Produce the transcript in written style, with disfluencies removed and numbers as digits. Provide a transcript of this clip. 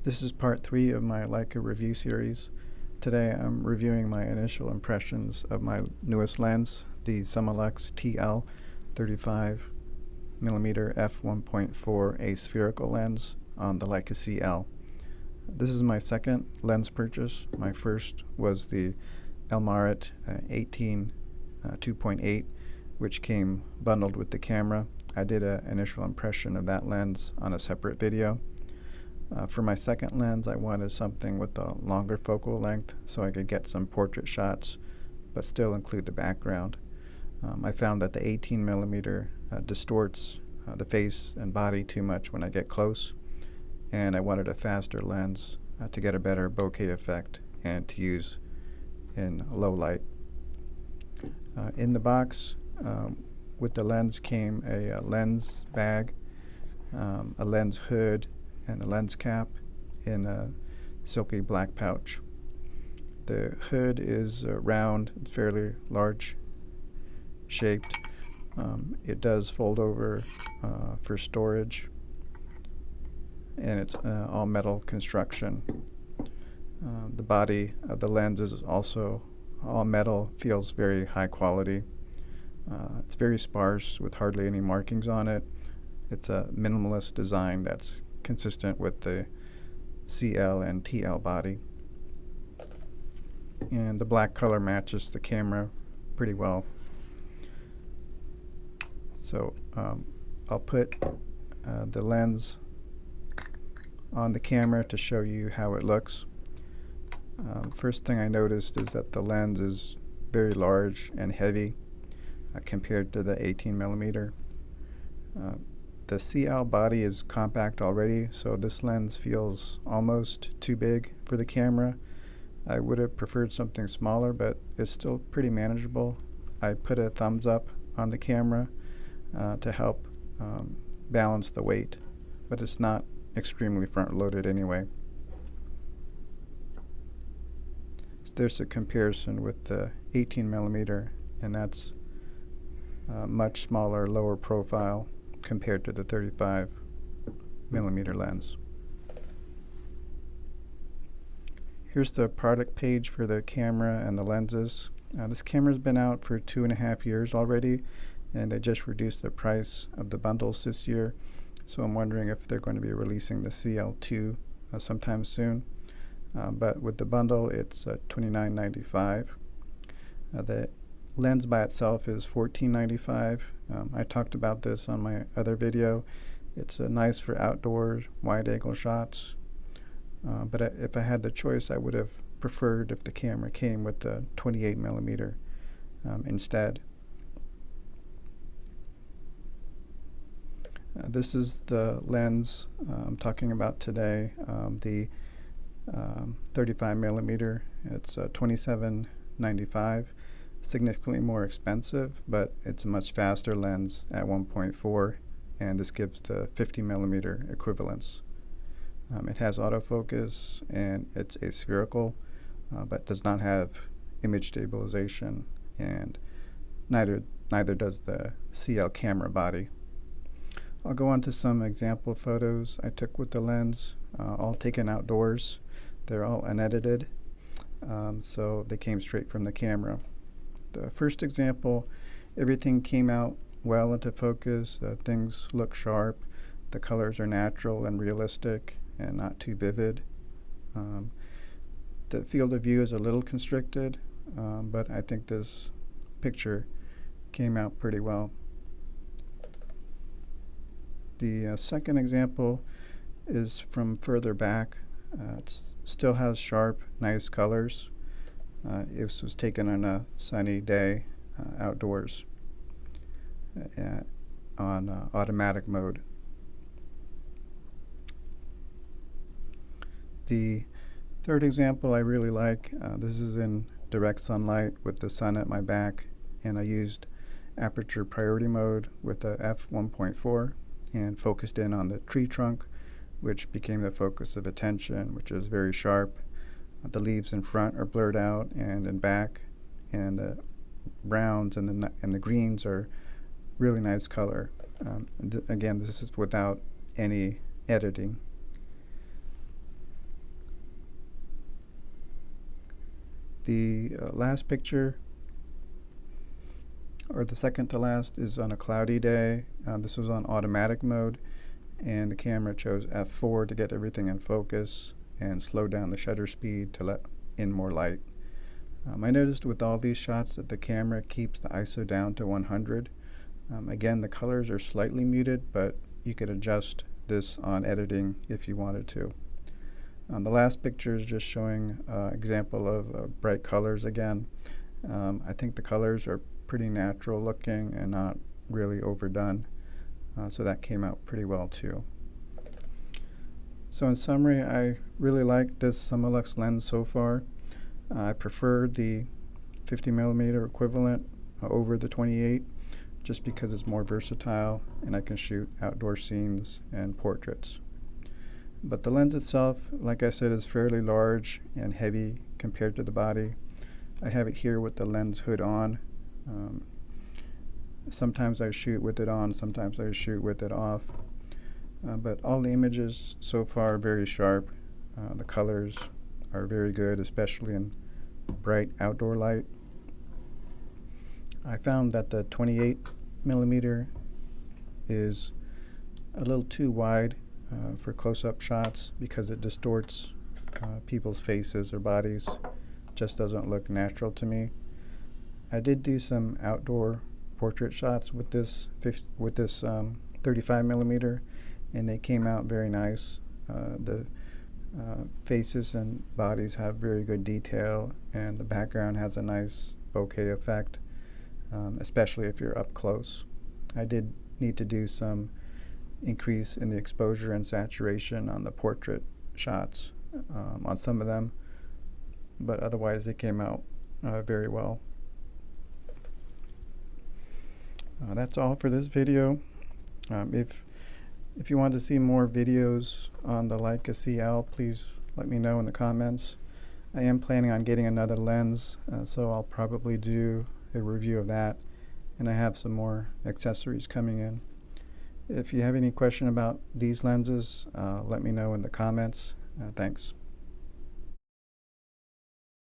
This is part 3 of my Leica review series. Today I'm reviewing my initial impressions of my newest lens, the Summilux TL 35mm f1.4 aspherical lens on the Leica CL. This is my second lens purchase. My first was the Elmarit 18 2.8, which came bundled with the camera. I did an initial impression of that lens on a separate video. For my second lens, I wanted something with a longer focal length so I could get some portrait shots but still include the background. I found that the 18mm distorts the face and body too much when I get close, and I wanted a faster lens to get a better bokeh effect and to use in low light. In the box with the lens came a lens bag, a lens hood, and a lens cap in a silky black pouch. The hood is round, it's fairly large shaped. It does fold over for storage, and it's all metal construction. The body of the lens is also all metal, feels very high quality. It's very sparse with hardly any markings on it. It's a minimalist design that's consistent with the CL and TL body. And the black color matches the camera pretty well. So I'll put the lens on the camera to show you how it looks. First thing I noticed is that the lens is very large and heavy compared to the 18mm. The CL body is compact already, so this lens feels almost too big for the camera. I would have preferred something smaller, but it's still pretty manageable. I put a thumbs up on the camera to help balance the weight, but it's not extremely front-loaded anyway. So there's a comparison with the 18mm, and that's much smaller, lower profile compared to the 35mm lens. Here's the product page for the camera and the lenses. This camera's been out for 2.5 years already, and they just reduced the price of the bundles this year, so I'm wondering if they're going to be releasing the CL2 sometime soon. But with the bundle, it's $29.95. The lens by itself is $14.95. I talked about this on my other video. It's nice for outdoor wide-angle shots, but if I had the choice, I would have preferred if the camera came with the 28mm instead. This is the lens I'm talking about today, the 35mm. It's $27.95. Significantly more expensive, but it's a much faster lens at 1.4, and this gives the 50mm equivalence. It has autofocus, and it's aspherical, but does not have image stabilization, and neither does the CL camera body. I'll go on to some example photos I took with the lens, all taken outdoors. They're all unedited, so they came straight from the camera. The first example, everything came out well into focus. Things look sharp. The colors are natural and realistic and not too vivid. The field of view is a little constricted, but I think this picture came out pretty well. The second example is from further back. It still has sharp, nice colors. It was taken on a sunny day outdoors on automatic mode. The third example I really like. This is in direct sunlight with the sun at my back, and I used aperture priority mode with the f1.4 and focused in on the tree trunk, which became the focus of attention, which is very sharp. The leaves in front are blurred out and in back, and the browns and the greens are really nice color. Again, this is without any editing. The last picture, or the second to last, is on a cloudy day. This was on automatic mode, and the camera chose f4 to get everything in focus and slow down the shutter speed to let in more light. I noticed with all these shots that the camera keeps the ISO down to 100. Again, the colors are slightly muted, but you could adjust this on editing if you wanted to. The last picture is just showing an example of bright colors again. I think the colors are pretty natural looking and not really overdone, so that came out pretty well too. So in summary, I really like this Summilux lens so far. I prefer the 50mm equivalent over the 28 just because it's more versatile and I can shoot outdoor scenes and portraits. But the lens itself, like I said, is fairly large and heavy compared to the body. I have it here with the lens hood on. Sometimes I shoot with it on, sometimes I shoot with it off. But all the images so far are very sharp. The colors are very good, especially in bright outdoor light. I found that the 28mm is a little too wide for close-up shots because it distorts people's faces or bodies. Just doesn't look natural to me. I did do some outdoor portrait shots with this 35mm, and they came out very nice. The faces and bodies have very good detail, and the background has a nice bokeh effect, especially if you're up close. I did need to do some increase in the exposure and saturation on the portrait shots on some of them, but otherwise they came out very well. That's all for this video. If you want to see more videos on the Leica CL, please let me know in the comments. I am planning on getting another lens, so I'll probably do a review of that, and I have some more accessories coming in. If you have any question about these lenses, let me know in the comments. Thanks.